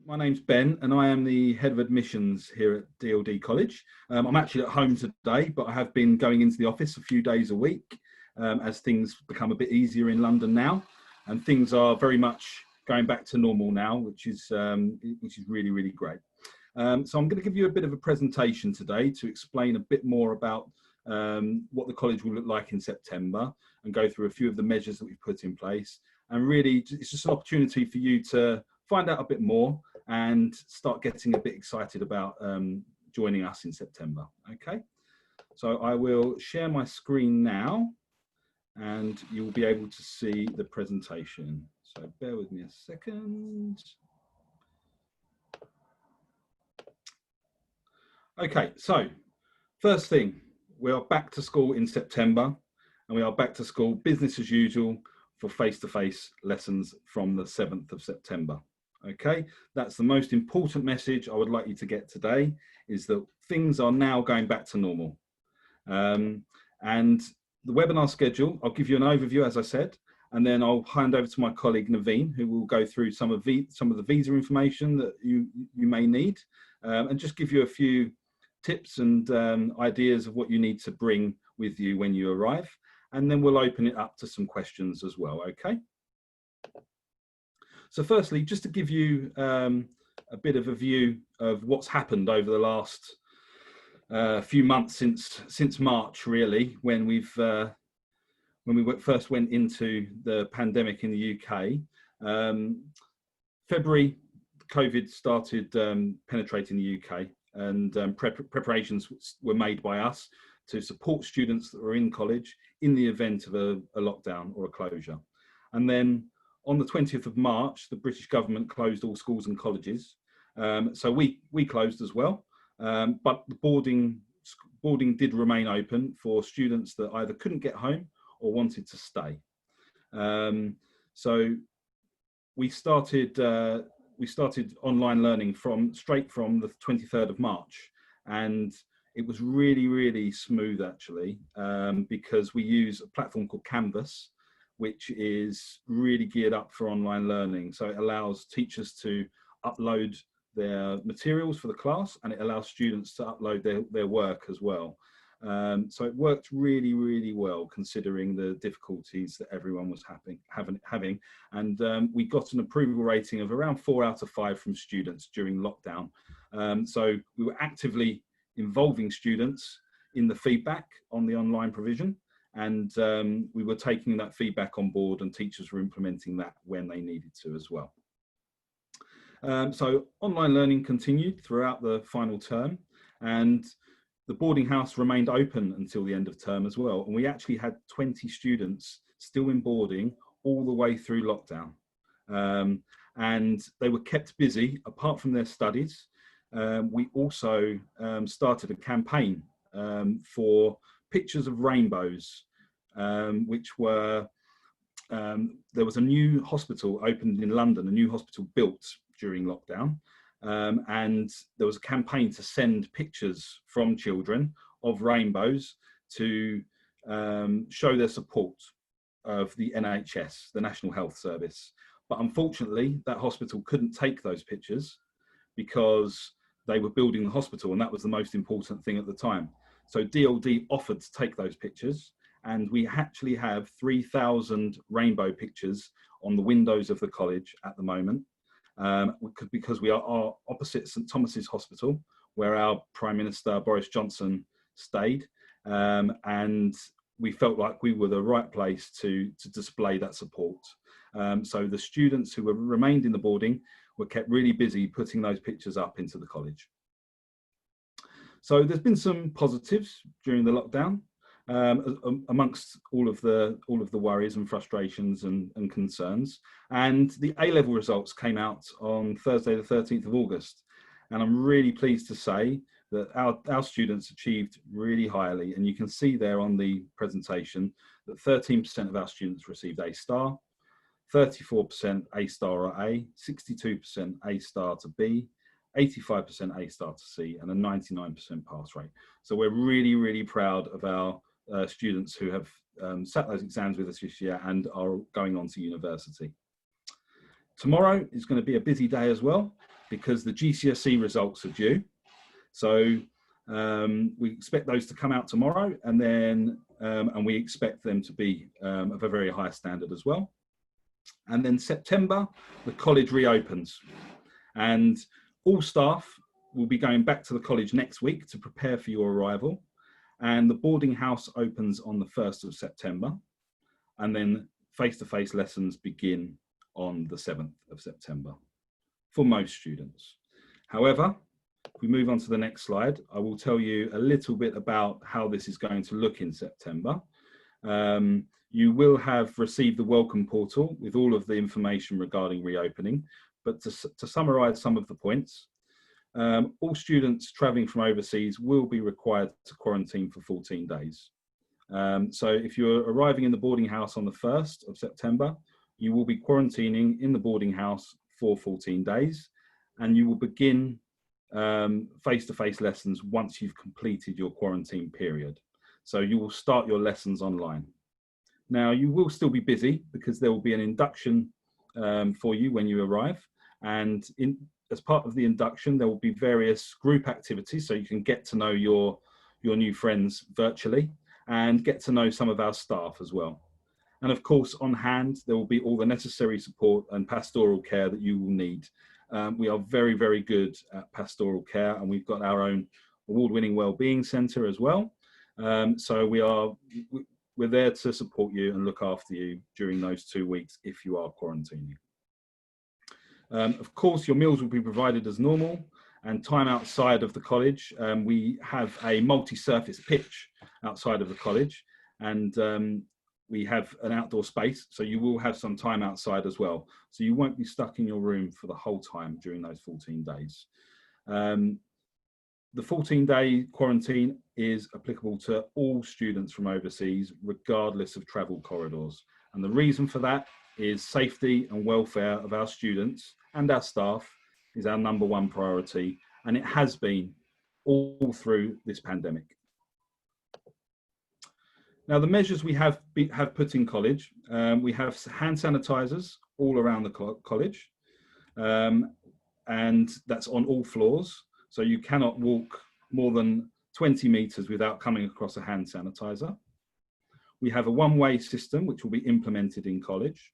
My name's Ben and I am the Head of Admissions here at DLD College. I'm actually at home today, but I have been going into the office a few days a week as things become a bit easier in London now, and things are very much going back to normal now, which is really, really great. So I'm going to give you a bit of a presentation today to explain a bit more about what the college will look like in September and go through a few of the measures that we've put in place. And really, it's just an opportunity for you to find out a bit more and start getting a bit excited about joining us in September. Okay, so I will share my screen now and you'll be able to see the presentation. So bear with me a second. Okay, so first thing, we are back to school in September and we are back to school business as usual for face-to-face lessons from the 7th of September. Okay, that's the most important message I would like you to get today, is that things are now going back to normal. And the webinar schedule, I'll give you an overview, as I said, and then I'll hand over to my colleague Naveen, who will go through some of the visa information that you may need, and just give you a few tips and ideas of what you need to bring with you when you arrive. And then we'll open it up to some questions as well, okay? So firstly, just to give you a bit of a view of what's happened over the last few months since March, really, when we first went into the pandemic in the UK. February, COVID started penetrating the UK, and preparations were made by us to support students that were in college in the event of a lockdown or a closure. And then on the 20th of March, the British government closed all schools and colleges. So we closed as well, but the boarding did remain open for students that either couldn't get home or wanted to stay. So we started online learning straight from the 23rd of March, and it was really, really smooth actually, because we use a platform called Canvas, which is really geared up for online learning. So it allows teachers to upload their materials for the class, and it allows students to upload their work as well. So it worked really, really well, considering the difficulties that everyone was having. And we got an approval rating of around 4 out of 5 from students during lockdown. So we were actively involving students in the feedback on the online provision, and we were taking that feedback on board, and teachers were implementing that when they needed to as well. So online learning continued throughout the final term, and the boarding house remained open until the end of term as well. And we actually had 20 students still in boarding all the way through lockdown. And they were kept busy apart from their studies. We also started a campaign for pictures of rainbows, which were, there was a new hospital opened in London, a new hospital built during lockdown, and there was a campaign to send pictures from children of rainbows to show their support of the NHS, the National Health Service. But unfortunately, that hospital couldn't take those pictures because they were building the hospital, and that was the most important thing at the time. So DLD offered to take those pictures, and we actually have 3,000 rainbow pictures on the windows of the college at the moment, because we are opposite St Thomas's Hospital, where our Prime Minister Boris Johnson stayed, and we felt like we were the right place to display that support. So the students who remained in the boarding were kept really busy putting those pictures up into the college. So there's been some positives during the lockdown, amongst all of the worries and frustrations and concerns. And the A-level results came out on Thursday, the 13th of August. And I'm really pleased to say that our students achieved really highly. And you can see there on the presentation that 13% of our students received A star, 34% A star or A, 62% A star to B, 85% A star to C, and a 99% pass rate. So we're really, really proud of our students who have sat those exams with us this year and are going on to university. Tomorrow is going to be a busy day as well. because the GCSE results are due. So we expect those to come out tomorrow, and then and we expect them to be of a very high standard as well. And then September, the college reopens, and all staff will be going back to the college next week to prepare for your arrival. And the boarding house opens on the 1st of September, and then face-to-face lessons begin on the 7th of September for most students. However, if we move on to the next slide, I will tell you a little bit about how this is going to look in September. You will have received the welcome portal with all of the information regarding reopening, but to summarise some of the points, all students travelling from overseas will be required to quarantine for 14 days. So if you're arriving in the boarding house on the 1st of September, you will be quarantining in the boarding house for 14 days, and you will begin face-to-face lessons once you've completed your quarantine period. So you will start your lessons online. Now, you will still be busy because there will be an induction for you when you arrive, and as part of the induction, there will be various group activities so you can get to know your new friends virtually and get to know some of our staff as well. And of course, on hand, there will be all the necessary support and pastoral care that you will need. We are very, very good at pastoral care, and we've got our own award-winning wellbeing centre as well. So we're there to support you and look after you during those 2 weeks if you are quarantining. Of course, your meals will be provided as normal, and time outside of the college. We have a multi-surface pitch outside of the college, and we have an outdoor space, so you will have some time outside as well. So you won't be stuck in your room for the whole time during those 14 days. The 14-day quarantine is applicable to all students from overseas, regardless of travel corridors. And the reason for that is safety and welfare of our students and our staff is our #1 priority, and it has been all through this pandemic. Now, the measures we have put in college, we have hand sanitizers all around the college, and that's on all floors. So you cannot walk more than 20 meters without coming across a hand sanitizer. We have a one-way system which will be implemented in college.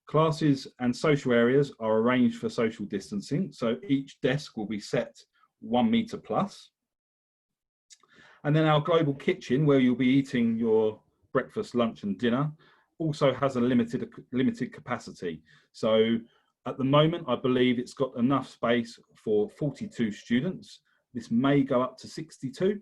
Classes and social areas are arranged for social distancing, so each desk will be set 1 meter plus. And then our global kitchen, where you'll be eating your breakfast, lunch and dinner, also has a limited capacity. So at the moment, I believe it's got enough space for 42 students. This may go up to 62.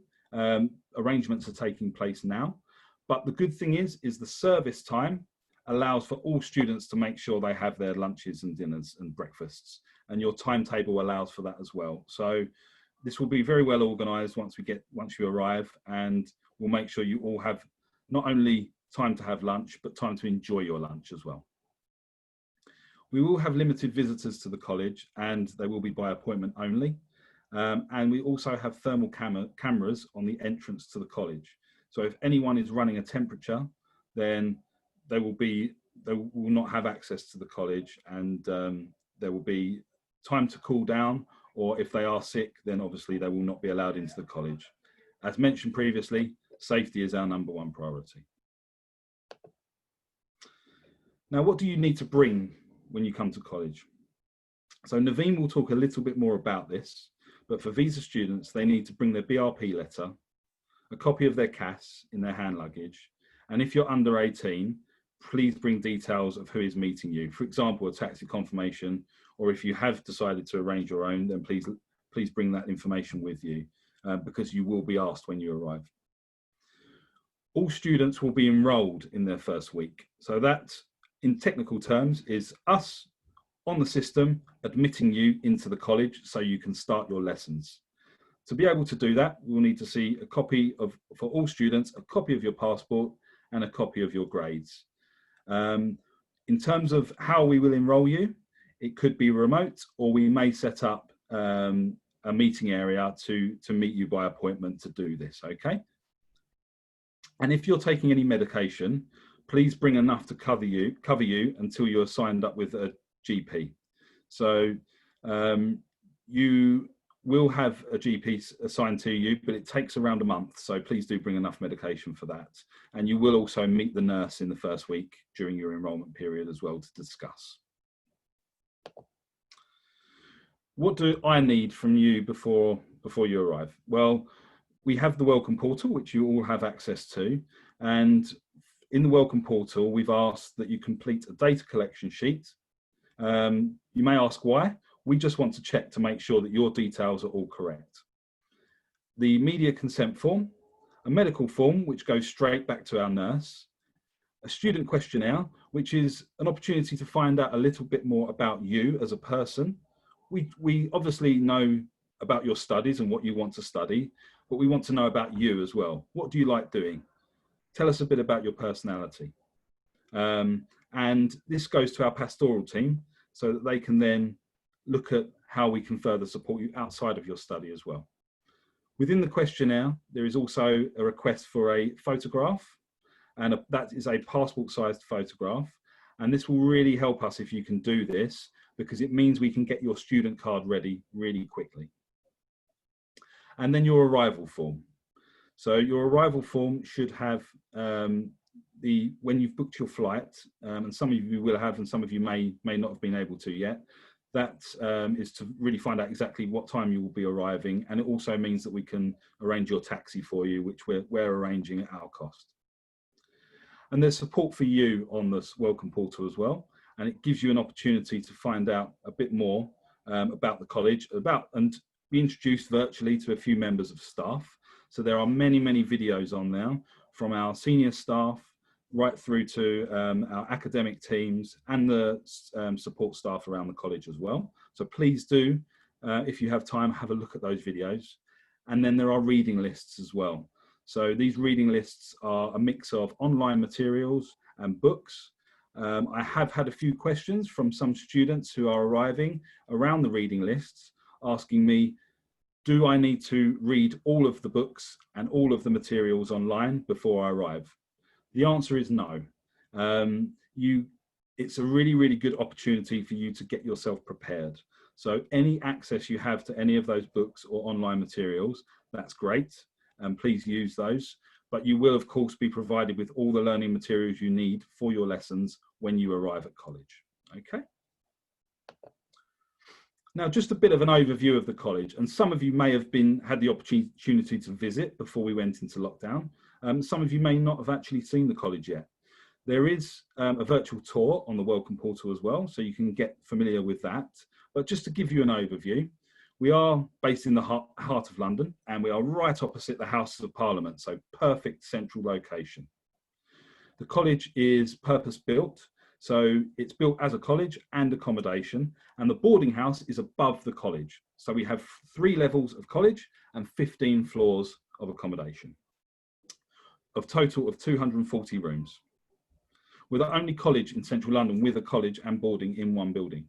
Arrangements are taking place now. But the good thing is the service time allows for all students to make sure they have their lunches and dinners and breakfasts. And your timetable allows for that as well. So this will be very well organised once you arrive, and we'll make sure you all have not only time to have lunch, but time to enjoy your lunch as well. We will have limited visitors to the college, and they will be by appointment only. And we also have thermal cameras on the entrance to the college. So if anyone is running a temperature, then they will not have access to the college, and there will be time to cool down, or if they are sick, then obviously they will not be allowed into the college. As mentioned previously, safety is our #1 priority. Now, what do you need to bring when you come to college? So Naveen will talk a little bit more about this, but for visa students, they need to bring their BRP letter, a copy of their CAS in their hand luggage, and if you're under 18, please bring details of who is meeting you. For example, a taxi confirmation, or if you have decided to arrange your own, then please bring that information with you because you will be asked when you arrive. All students will be enrolled in their first week. So that, in technical terms, is us on the system admitting you into the college so you can start your lessons. To be able to do that, we'll need to see a copy of, for all students, a copy of your passport and a copy of your grades. In terms of how we will enroll you, it could be remote, or we may set up a meeting area to meet you by appointment to do this, okay? And if you're taking any medication, please bring enough to cover you until you're signed up with a GP. So You will have a GP assigned to you, but it takes around a month. So please do bring enough medication for that. And you will also meet the nurse in the first week during your enrolment period as well to discuss. What do I need from you before you arrive? Well, we have the Welcome Portal, which you all have access to. And in the Welcome Portal, we've asked that you complete a data collection sheet. You may ask why. We just want to check to make sure that your details are all correct. The media consent form, a medical form, which goes straight back to our nurse, a student questionnaire, which is an opportunity to find out a little bit more about you as a person. We obviously know about your studies and what you want to study, but we want to know about you as well. What do you like doing? Tell us a bit about your personality. And this goes to our pastoral team so that they can then look at how we can further support you outside of your study as well. Within the questionnaire, there is also a request for a photograph, and that is a passport-sized photograph. And this will really help us if you can do this, because it means we can get your student card ready really quickly. And then your arrival form. So your arrival form should have when you've booked your flight, and some of you will have, and some of you may not have been able to yet. That is to really find out exactly what time you will be arriving, and it also means that we can arrange your taxi for you, which we're arranging at our cost. And there's support for you on this Welcome Portal as well, and it gives you an opportunity to find out a bit more about the college, and be introduced virtually to a few members of staff. So there are many videos on there from our senior staff right through to our academic teams and the support staff around the college as well. So please do, if you have time, have a look at those videos. And then there are reading lists as well. So these reading lists are a mix of online materials and books. I have had a few questions from some students who are arriving around the reading lists, asking me, do I need to read all of the books and all of the materials online before I arrive? The answer is no. It's a really good opportunity for you to get yourself prepared. So any access you have to any of those books or online materials, that's great, and please use those. But you will, of course, be provided with all the learning materials you need for your lessons when you arrive at college. Okay. Now, just a bit of an overview of the college, and some of you may have had the opportunity to visit before we went into lockdown. Some of you may not have actually seen the college yet. There is a virtual tour on the Welcome Portal as well, so you can get familiar with that. But just to give you an overview, we are based in the heart of London, and we are right opposite the Houses of Parliament, so perfect central location. The college is purpose-built, so it's built as a college and accommodation, and the boarding house is above the college. So we have 3 levels of college and 15 floors of accommodation, of total of 240 rooms. We're the only college in central London with a college and boarding in one building.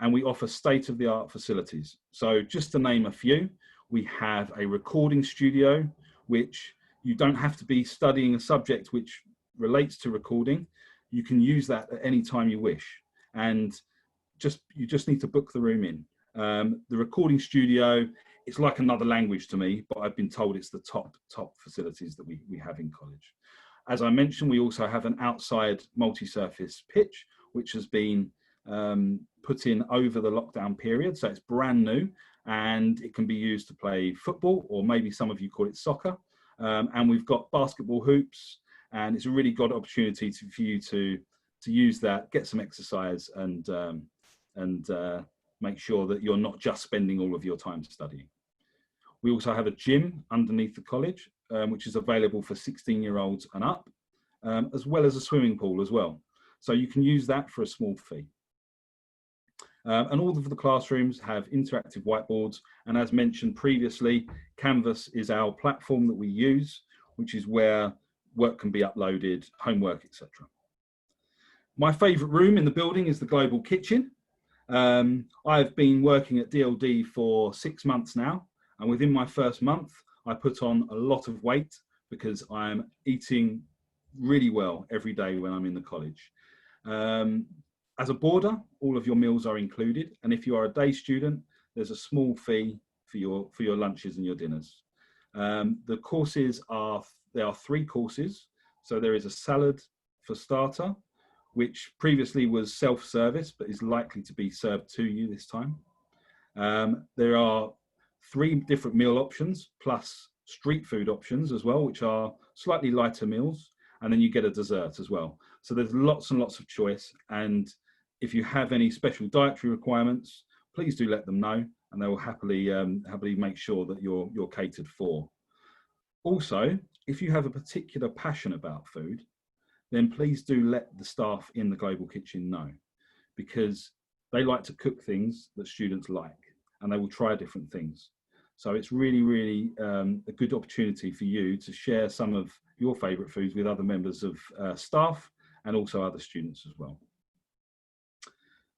And we offer state-of-the-art facilities. So just to name a few, we have a recording studio, which you don't have to be studying a subject which relates to recording. You can use that at any time you wish. And you just need to book the room in. The recording studio, it's like another language to me, but I've been told it's the top facilities that we have in college. As I mentioned, we also have an outside multi-surface pitch, which has been put in over the lockdown period. So it's brand new, and it can be used to play football, or maybe some of you call it soccer. And we've got basketball hoops, and it's a really good opportunity for you to use that, get some exercise, and make sure that you're not just spending all of your time studying. We also have a gym underneath the college, which is available for 16-year-olds and up, as well as a swimming pool as well. So you can use that for a small fee. And all of the classrooms have interactive whiteboards. And as mentioned previously, Canvas is our platform that we use, which is where work can be uploaded, homework, etc. My favourite room in the building is the global kitchen. I've been working at DLD for 6 months now, and within my first month, I put on a lot of weight because I'm eating really well every day when I'm in the college. As a boarder, all of your meals are included, and if you are a day student, there's a small fee for your lunches and your dinners. The courses there are 3 courses. So there is a salad for starter, which previously was self-service, but is likely to be served to you this time. There are 3 different meal options, plus street food options as well, which are slightly lighter meals, and then you get a dessert as well. So there's lots and lots of choice, and if you have any special dietary requirements, please do let them know, and they will happily make sure that you're catered for. Also, if you have a particular passion about food, then please do let the staff in the Global Kitchen know, because they like to cook things that students like, and they will try different things. So it's really, really a good opportunity for you to share some of your favourite foods with other members of staff and also other students as well.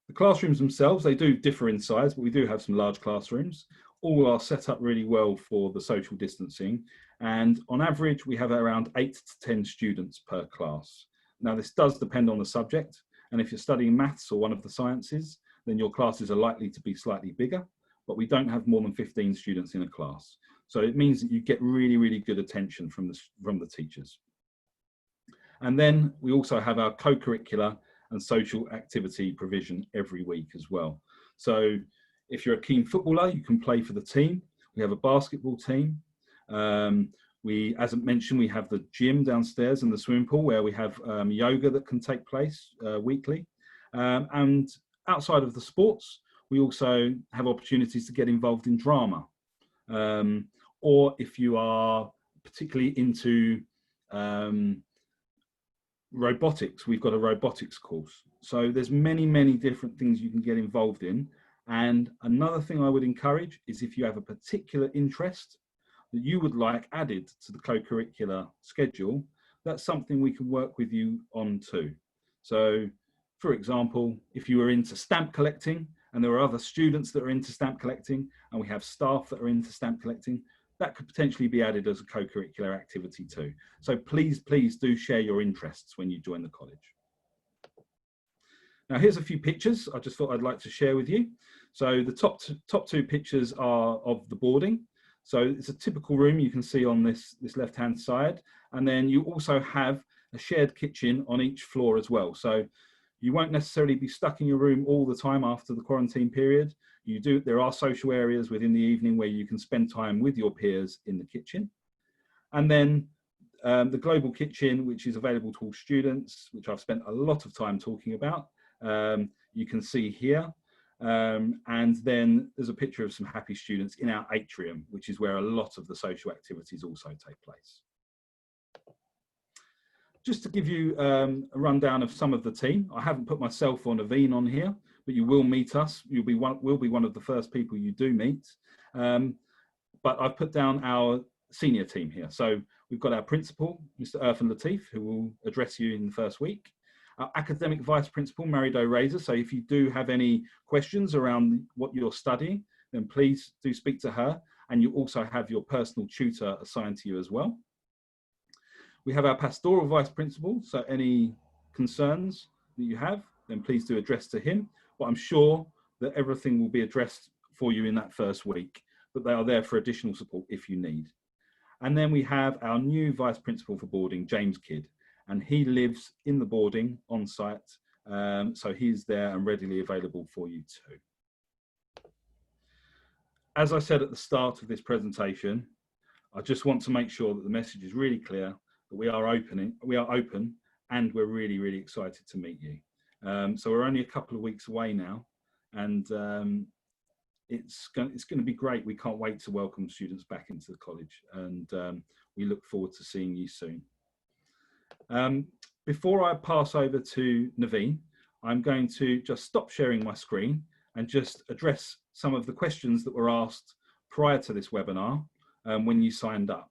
The classrooms themselves, they do differ in size, but we do have some large classrooms. All are set up really well for the social distancing. And on average, we have around 8 to 10 students per class. Now, this does depend on the subject. And if you're studying maths or one of the sciences, then your classes are likely to be slightly bigger, but we don't have more than 15 students in a class. So it means that you get really, really good attention from the teachers. And then we also have our co-curricular and social activity provision every week as well. So if you're a keen footballer, you can play for the team. We have a basketball team. As I mentioned, we have the gym downstairs and the swimming pool where we have yoga that can take place weekly. And outside of the sports, we also have opportunities to get involved in drama. Or if you are particularly into robotics, we've got a robotics course. So there's many, many different things you can get involved in. And another thing I would encourage is if you have a particular interest that you would like added to the co-curricular schedule, that's something we can work with you on too. So for example, if you were into stamp collecting and there are other students that are into stamp collecting and we have staff that are into stamp collecting, that could potentially be added as a co-curricular activity too. So please do share your interests when you join the college. Now here's a few pictures I just thought I'd like to share with you. So the top 2 pictures are of the boarding. So it's a typical room you can see on this left-hand side. And then you also have a shared kitchen on each floor as well. So you won't necessarily be stuck in your room all the time after the quarantine period. There are social areas within the evening where you can spend time with your peers in the kitchen. And then the global kitchen, which is available to all students, which I've spent a lot of time talking about, you can see here. And then there's a picture of some happy students in our atrium, which is where a lot of the social activities also take place. Just to give you a rundown of some of the team, I haven't put myself or Naveen on here, but you will meet us. We'll be one of the first people you do meet. But I've put down our senior team here. So we've got our principal, Mr. Irfan Latif, who will address you in the first week. Our academic vice principal, Marido Razor. So if you do have any questions around what you're studying, then please do speak to her. And you also have your personal tutor assigned to you as well. We have our pastoral vice principal. So any concerns that you have, then please do address to him. But I'm sure that everything will be addressed for you in that first week, but they are there for additional support if you need. And then we have our new vice principal for boarding, James Kidd, and he lives in the boarding on site. So he's there and readily available for you too. As I said at the start of this presentation, I just want to make sure that the message is really clear that we are open and we're really, really excited to meet you. So we're only a couple of weeks away now, and it's going to be great. We can't wait to welcome students back into the college, and we look forward to seeing you soon. Before I pass over to Naveen, I'm going to just stop sharing my screen and just address some of the questions that were asked prior to this webinar when you signed up.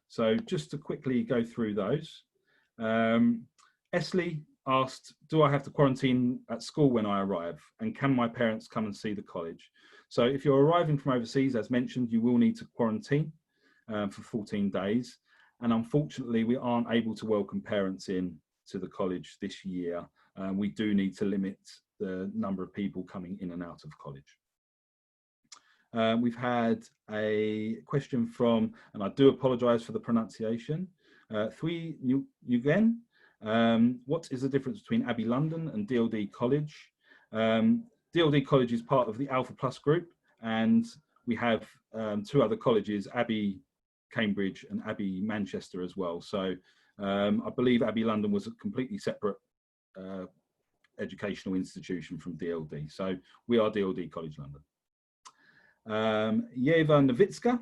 So just to quickly go through those. Esley asked, do I have to quarantine at school when I arrive? And can my parents come and see the college? So if you're arriving from overseas, as mentioned, you will need to quarantine for 14 days. And unfortunately, we aren't able to welcome parents in to the college this year we do need to limit the number of people coming in and out of college. We've had a question from, and I do apologise for the pronunciation, Thui Nguyen. What is the difference between Abbey London and DLD College? DLD College is part of the Alpha Plus group, and we have 2 other colleges, Abbey Cambridge and Abbey Manchester as well. So I believe Abbey London was a completely separate educational institution from DLD. So we are DLD College London. Yeva Novitska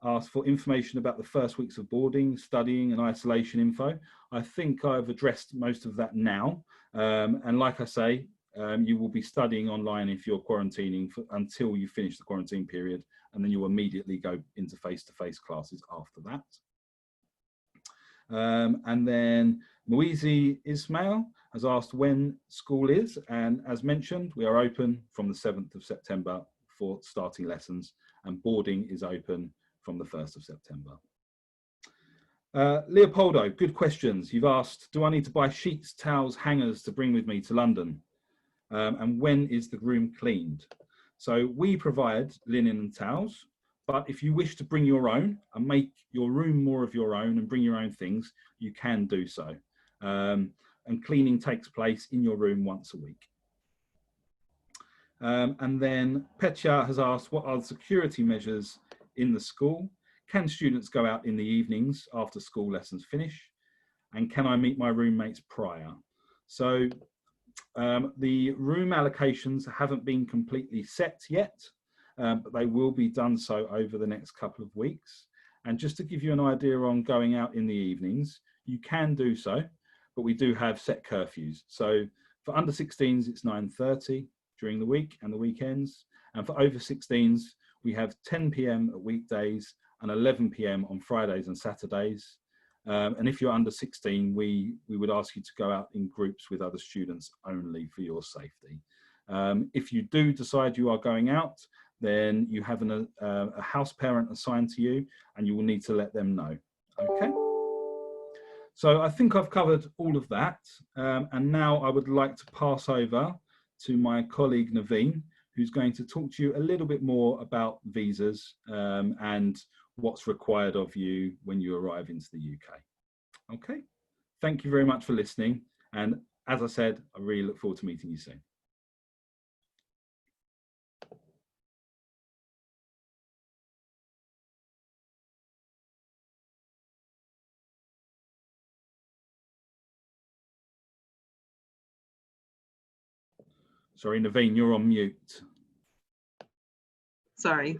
asked for information about the first weeks of boarding, studying and isolation info. I think I've addressed most of that now. And like I say, you will be studying online if you're quarantining until you finish the quarantine period, and then you'll immediately go into face-to-face classes after that. And then Moizi Ismail has asked when school is, and as mentioned, we are open from the 7th of September for starting lessons, and boarding is open from the 1st of September. Leopoldo, good questions. You've asked, do I need to buy sheets, towels, hangers to bring with me to London? And when is the room cleaned? So we provide linen and towels, but if you wish to bring your own and make your room more of your own and bring your own things, you can do so. And cleaning takes place in your room once a week. And then Petya has asked, what are the security measures in the school? Can students go out in the evenings after school lessons finish? And can I meet my roommates prior? So the room allocations haven't been completely set yet, but they will be done so over the next couple of weeks. And just to give you an idea on going out in the evenings, you can do so, but we do have set curfews. So for under 16s, it's 9:30 during the week and the weekends. And for over 16s, we have 10 p.m. at weekdays and 11 p.m. on Fridays and Saturdays. And if you're under 16, we would ask you to go out in groups with other students only for your safety. If you do decide you are going out, then you have a house parent assigned to you, and you will need to let them know. Okay. So I think I've covered all of that. And now I would like to pass over to my colleague Naveen, who's going to talk to you a little bit more about visas and what's required of you when you arrive into the UK. Okay, thank you very much for listening. And as I said, I really look forward to meeting you soon. Sorry, Naveen, you're on mute. Sorry.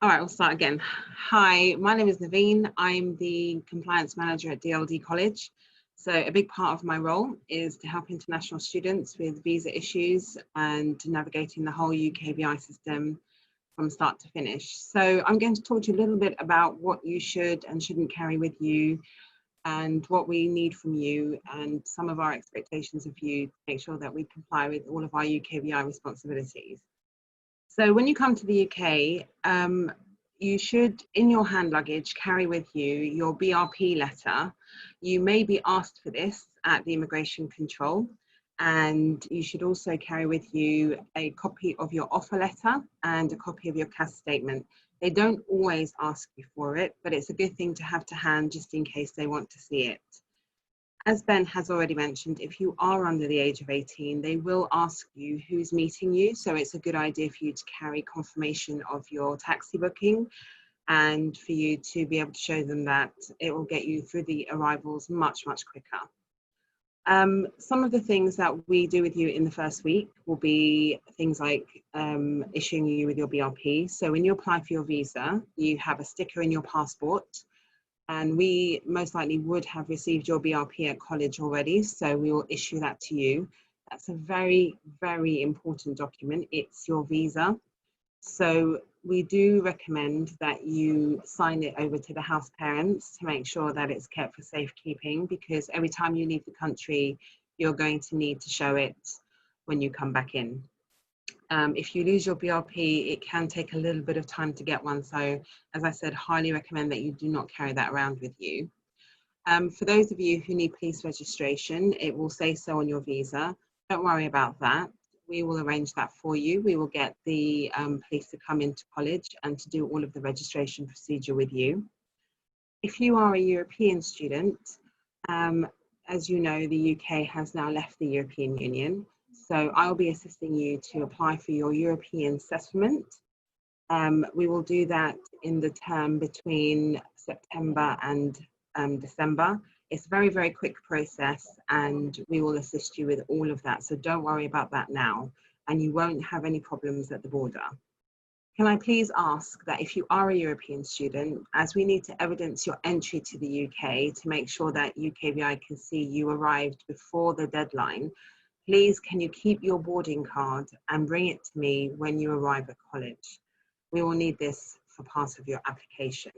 All right, we'll start again. Hi, my name is Naveen. I'm the compliance manager at DLD College. So a big part of my role is to help international students with visa issues and navigating the whole UKVI system from start to finish. So I'm going to talk to you a little bit about what you should and shouldn't carry with you, and what we need from you, and some of our expectations of you to make sure that we comply with all of our UKVI responsibilities. So when you come to the UK, you should, in your hand luggage, carry with you your BRP letter. You may be asked for this at the immigration control, and you should also carry with you a copy of your offer letter and a copy of your CAS statement. They don't always ask you for it, but it's a good thing to have to hand just in case they want to see it. As Ben has already mentioned, if you are under the age of 18, they will ask you who's meeting you. So it's a good idea for you to carry confirmation of your taxi booking, and for you to be able to show them that it will get you through the arrivals much, much quicker. Some of the things that we do with you in the first week will be things like issuing you with your BRP. So when you apply for your visa, you have a sticker in your passport, and we most likely would have received your BRP at college already, so we will issue that to you. That's a very, very important document. It's your visa. So we do recommend that you sign it over to the house parents to make sure that it's kept for safekeeping, because every time you leave the country, you're going to need to show it when you come back in. If you lose your BRP, it can take a little bit of time to get one. So as I said, highly recommend that you do not carry that around with you. For those of you who need police registration, it will say so on your visa. Don't worry about that. We will arrange that for you. We will get the police to come into college and to do all of the registration procedure with you. If you are a European student, as you know, the UK has now left the European Union. So I'll be assisting you to apply for your European settlement. We will do that in the term between September and December. It's a very, very quick process, and we will assist you with all of that. So don't worry about that now, and you won't have any problems at the border. Can I please ask that if you are a European student, as we need to evidence your entry to the UK to make sure that UKVI can see you arrived before the deadline, please can you keep your boarding card and bring it to me when you arrive at college? We will need this for part of your application.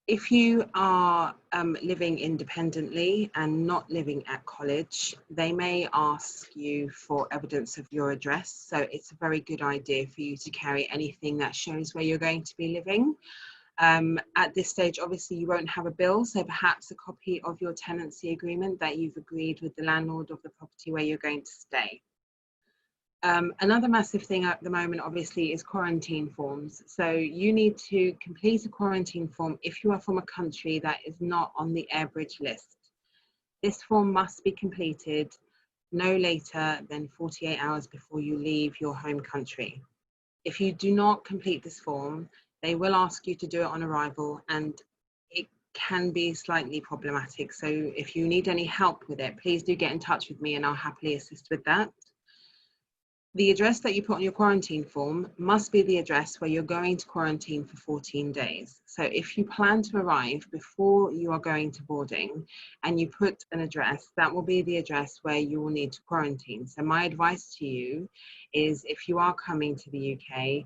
If you are living independently and not living at college, they may ask you for evidence of your address. So it's a very good idea for you to carry anything that shows where you're going to be living. At this stage, obviously, you won't have a bill, so perhaps a copy of your tenancy agreement that you've agreed with the landlord of the property where you're going to stay. Another massive thing at the moment, obviously, is quarantine forms. So you need to complete a quarantine form if you are from a country that is not on the airbridge list. This form must be completed no later than 48 hours before you leave your home country. If you do not complete this form, they will ask you to do it on arrival, and it can be slightly problematic. So if you need any help with it, please do get in touch with me and I'll happily assist with that. The address that you put on your quarantine form must be the address where you're going to quarantine for 14 days. So if you plan to arrive before you are going to boarding and you put an address, that will be the address where you will need to quarantine. So my advice to you is, if you are coming to the UK,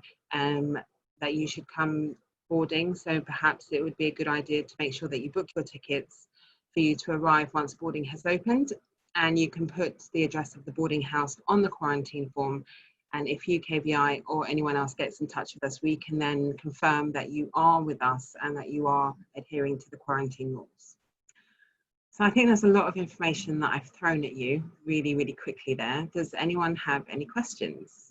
that you should come boarding. So perhaps it would be a good idea to make sure that you book your tickets for you to arrive once boarding has opened. And you can put the address of the boarding house on the quarantine form. And if UKVI or anyone else gets in touch with us, we can then confirm that you are with us and that you are adhering to the quarantine rules. So I think there's a lot of information that I've thrown at you really, really quickly there. Does anyone have any questions?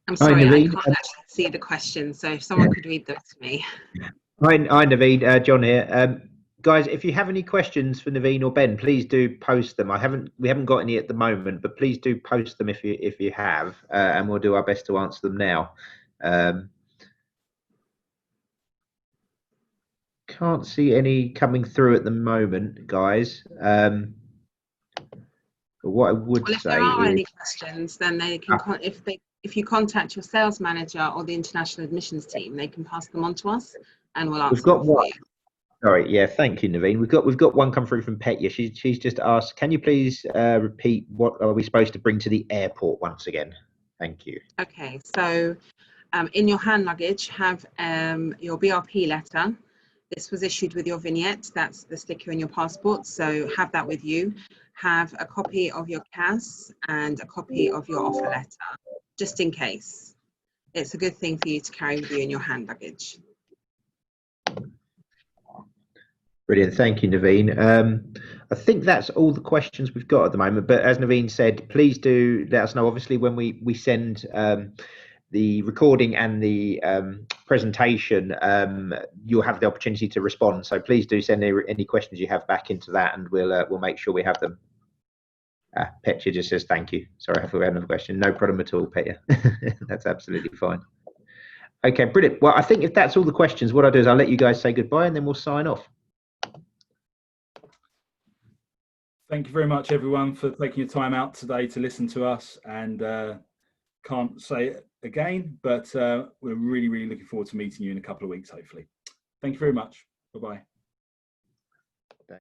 I'm sorry, I can't actually see the questions, so if someone could read them to me. Hi Naveen, John here. Guys, if you have any questions for Naveen or Ben, please do post them. We haven't got any at the moment, but please do post them if you have, and we'll do our best to answer them now. Can't see any coming through at the moment, guys. But what I would say, if there are any questions, then they can if you contact your sales manager or the international admissions team, they can pass them on to us, and we'll answer them for you. Sorry, yeah, thank you, Naveen. We've got one come through from Petya. She's just asked, can you please repeat what are we supposed to bring to the airport once again? Thank you. Okay, so in your hand luggage, have your BRP letter. This was issued with your vignette. That's the sticker in your passport. So have that with you. Have a copy of your CAS and a copy of your offer letter, just in case. It's a good thing for you to carry with you in your hand luggage. Brilliant, thank you, Naveen. I think that's all the questions we've got at the moment, but as Naveen said, please do let us know. Obviously, when we send the recording and the presentation, you'll have the opportunity to respond. So please do send any questions you have back into that, and we'll make sure we have them. Petya just says thank you. Sorry, I thought we had another question. No problem at all, Petya. That's absolutely fine. Okay, brilliant. Well, I think if that's all the questions, what I'll do is I'll let you guys say goodbye, and then we'll sign off. Thank you very much, everyone, for taking your time out today to listen to us. And can't say it again, but we're really, really looking forward to meeting you in a couple of weeks, hopefully. Thank you very much. Bye-bye.